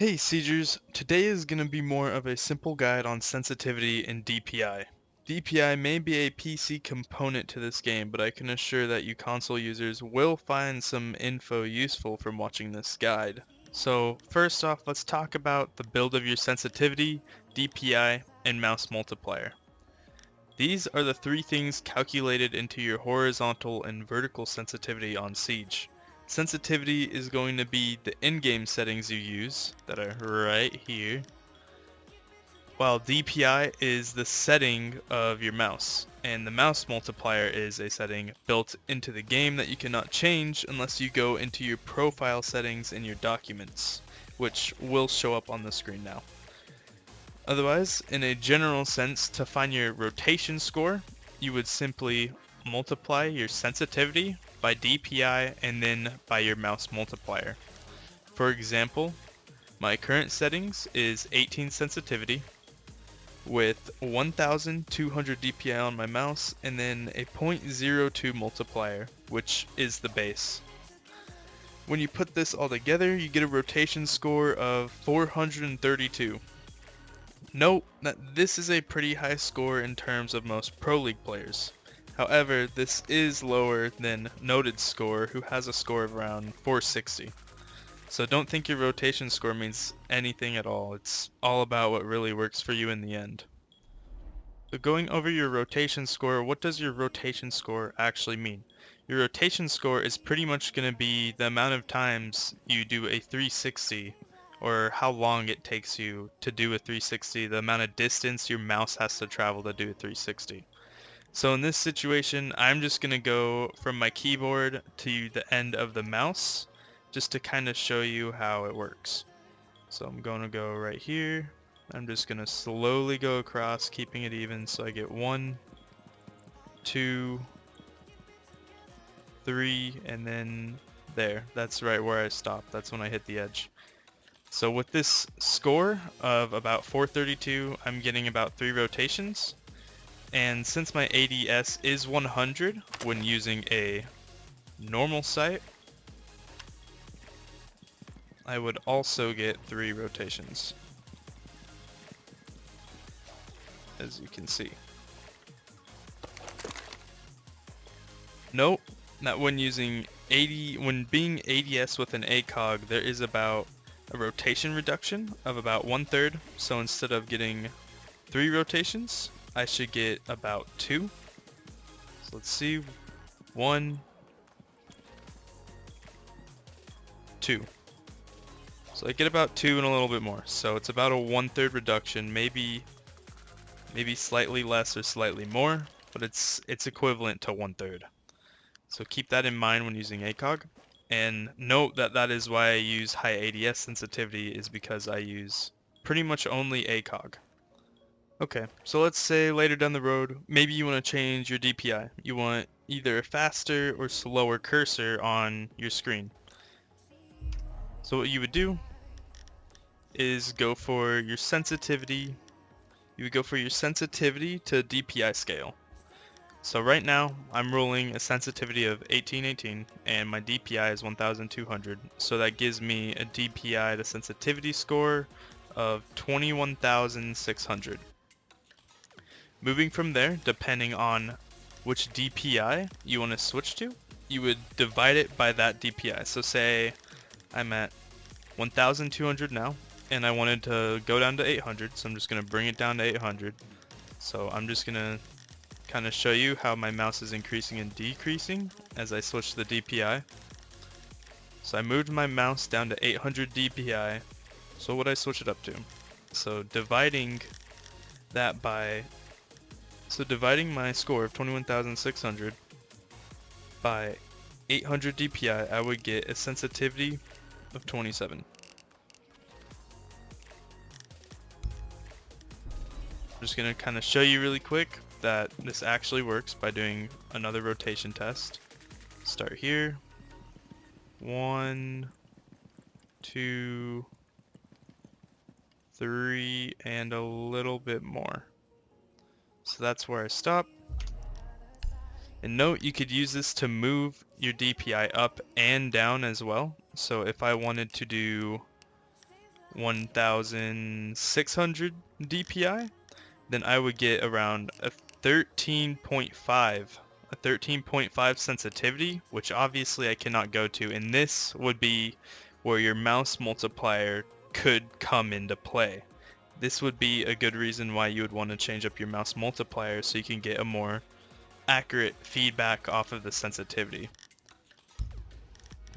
Hey Siegers, today is going to be more of a simple guide on sensitivity and DPI. DPI may be a PC component to this game, but I can assure that you console users will find some info useful from watching this guide. So first off, let's talk about the build of your sensitivity, DPI, and mouse multiplier. These are the three things calculated into your horizontal and vertical sensitivity on Siege. Sensitivity is going to be the in-game settings you use, that are right here, while DPI is the setting of your mouse, and the mouse multiplier is a setting built into the game that you cannot change unless you go into your profile settings in your documents, which will show up on the screen now. Otherwise, in a general sense, to find your rotation score, you would simply multiply your sensitivity by DPI and then by your mouse multiplier. For example, my current settings is 18 sensitivity with 1200 DPI on my mouse and then a 0.02 multiplier, which is the base. When you put this all together, you get a rotation score of 432. Note that this is a pretty high score in terms of most Pro League players. However, this is lower than Noted score, who has a score of around 460. So don't think your rotation score means anything at all. It's all about what really works for you in the end. So going over your rotation score, what does your rotation score actually mean? Your rotation score is pretty much going to be the amount of times you do a 360, or how long it takes you to do a 360, the amount of distance your mouse has to travel to do a 360. So in this situation, I'm just going to go from my keyboard to the end of the mouse, just to kind of show you how it works. So I'm going to go right here. I'm just going to slowly go across, keeping it even, so I get 1, 2, 3, and then there. That's right where I stop. That's when I hit the edge. So with this score of about 432, I'm getting about 3 rotations. And since my ADS is 100 when using a normal sight, I would also get 3 rotations, as you can see. Note that when being ADS with an ACOG, there is about a rotation reduction of about 1/3. So instead of getting 3 rotations, I should get about 2. So let's see, 1, 2. So I get about 2 and a little bit more. So it's about a 1/3 reduction, maybe slightly less or slightly more, but it's equivalent to 1/3. So keep that in mind when using ACOG. And note that that is why I use high ADS sensitivity, is because I use pretty much only ACOG. Okay, so let's say later down the road, maybe you want to change your DPI. You want either a faster or slower cursor on your screen. So what you would do is go for your sensitivity. You would go for your sensitivity to DPI scale. So right now, I'm rolling a sensitivity of 1818, and my DPI is 1200, so that gives me a DPI to sensitivity score of 21,600. Moving from there, depending on which DPI you want to switch to, you would divide it by that DPI. So say I'm at 1200 now, and I wanted to go down to 800, so I'm just going to bring it down to 800. So I'm just going to kind of show you how my mouse is increasing and decreasing as I switch to the DPI. So I moved my mouse down to 800 DPI. So what would I switch it up to? So dividing my score of 21,600 by 800 DPI, I would get a sensitivity of 27. I'm just going to kind of show you really quick that this actually works by doing another rotation test. Start here. 1, 2, 3, and a little bit more. So that's where I stop. And note, you could use this to move your DPI up and down as well. So if I wanted to do 1600 DPI, then I would get around a 13.5 sensitivity, which obviously I cannot go to, and this would be where your mouse multiplier could come into play. This would be a good reason why you would want to change up your mouse multiplier so you can get a more accurate feedback off of the sensitivity.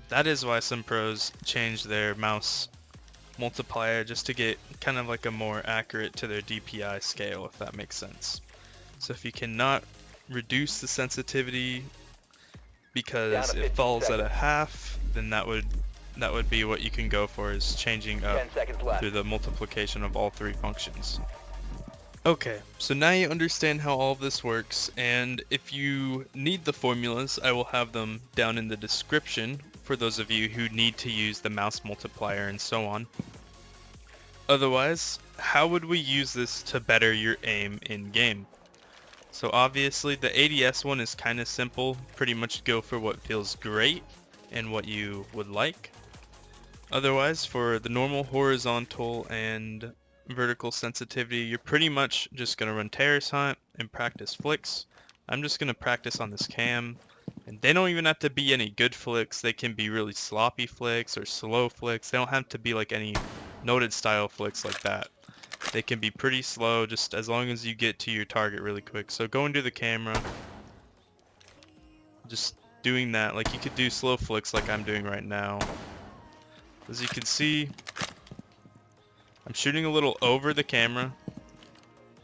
That is why some pros change their mouse multiplier, just to get kind of like a more accurate to their DPI scale, if that makes sense. So if you cannot reduce the sensitivity because it falls at a half, then that would be what you can go for, is changing up through the multiplication of all three functions. Okay, so now you understand how all of this works, and if you need the formulas, I will have them down in the description for those of you who need to use the mouse multiplier and so on. Otherwise, how would we use this to better your aim in game? So obviously the ADS one is kind of simple, pretty much go for what feels great and what you would like. Otherwise, for the normal horizontal and vertical sensitivity, you're pretty much just going to run Terrace Hunt and practice flicks. I'm just going to practice on this cam, and they don't even have to be any good flicks. They can be really sloppy flicks or slow flicks. They don't have to be like any noted style flicks like that. They can be pretty slow, just as long as you get to your target really quick. So go into the camera, just doing that. Like you could do slow flicks like I'm doing right now. As you can see, I'm shooting a little over the camera.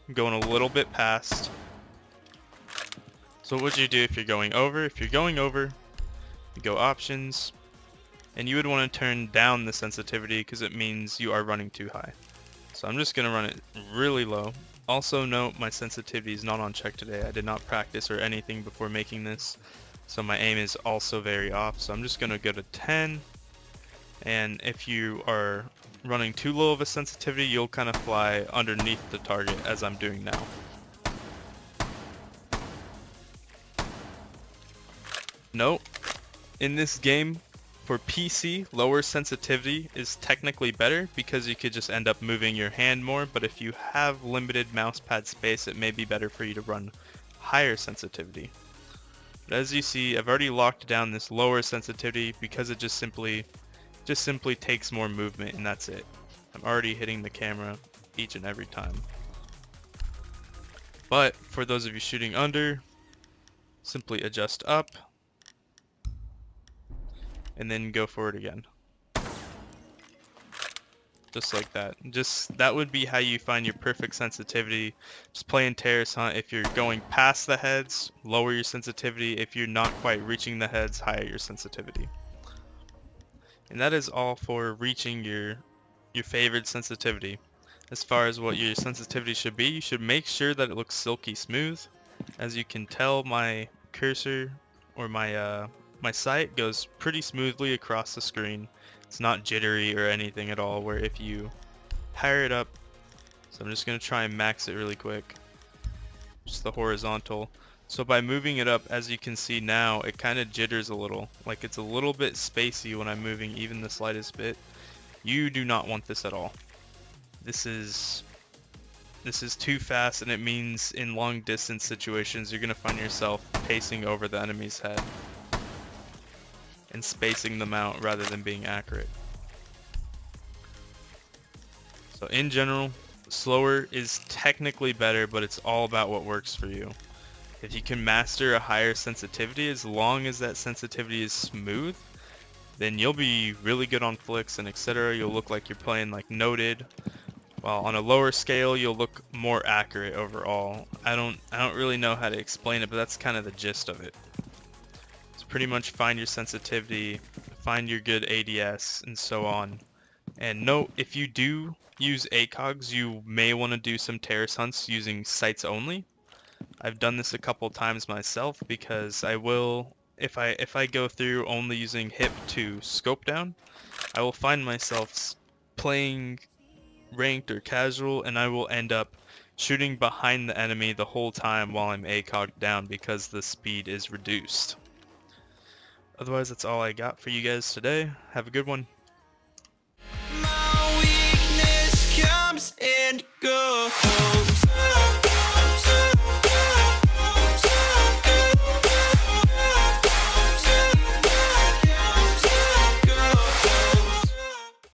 I'm going a little bit past. So what would you do if you're going over? If you're going over, you go options, and you would want to turn down the sensitivity because it means you are running too high. So I'm just going to run it really low. Also note, my sensitivity is not on check today. I did not practice or anything before making this, so my aim is also very off. So I'm just going to go to 10, and if you are running too low of a sensitivity, you'll kind of fly underneath the target as I'm doing now. Note, in this game, for PC, lower sensitivity is technically better because you could just end up moving your hand more, but if you have limited mousepad space, it may be better for you to run higher sensitivity. But as you see, I've already locked down this lower sensitivity because it just simply takes more movement, and that's it. I'm already hitting the camera each and every time. But for those of you shooting under, simply adjust up and then go for it again. Just like that. That would be how you find your perfect sensitivity. Just playing Terrace Hunt. If you're going past the heads, lower your sensitivity. If you're not quite reaching the heads, higher your sensitivity. And that is all for reaching your favorite sensitivity. As far as what your sensitivity should be, you should make sure that it looks silky smooth. As you can tell, my cursor or my sight goes pretty smoothly across the screen. It's not jittery or anything at all, where if you higher it up, so I'm just going to try and max it really quick, just the horizontal. So by moving it up, as you can see now, it kind of jitters a little, like it's a little bit spacey when I'm moving even the slightest bit. You do not want this at all. This is too fast, and it means in long distance situations you're going to find yourself pacing over the enemy's head and spacing them out rather than being accurate. So in general, slower is technically better, but it's all about what works for you. If you can master a higher sensitivity, as long as that sensitivity is smooth, then you'll be really good on flicks and etc. You'll look like you're playing like noted. While on a lower scale, you'll look more accurate overall. I don't really know how to explain it, but that's kind of the gist of it. So pretty much find your sensitivity, find your good ADS, and so on. And note, if you do use ACOGs, you may want to do some Terrace Hunts using sights only. I've done this a couple times myself because I will, if I go through only using hip to scope down, I will find myself playing ranked or casual, and I will end up shooting behind the enemy the whole time while I'm ACOG down because the speed is reduced. Otherwise, that's all I got for you guys today. Have a good one. and go.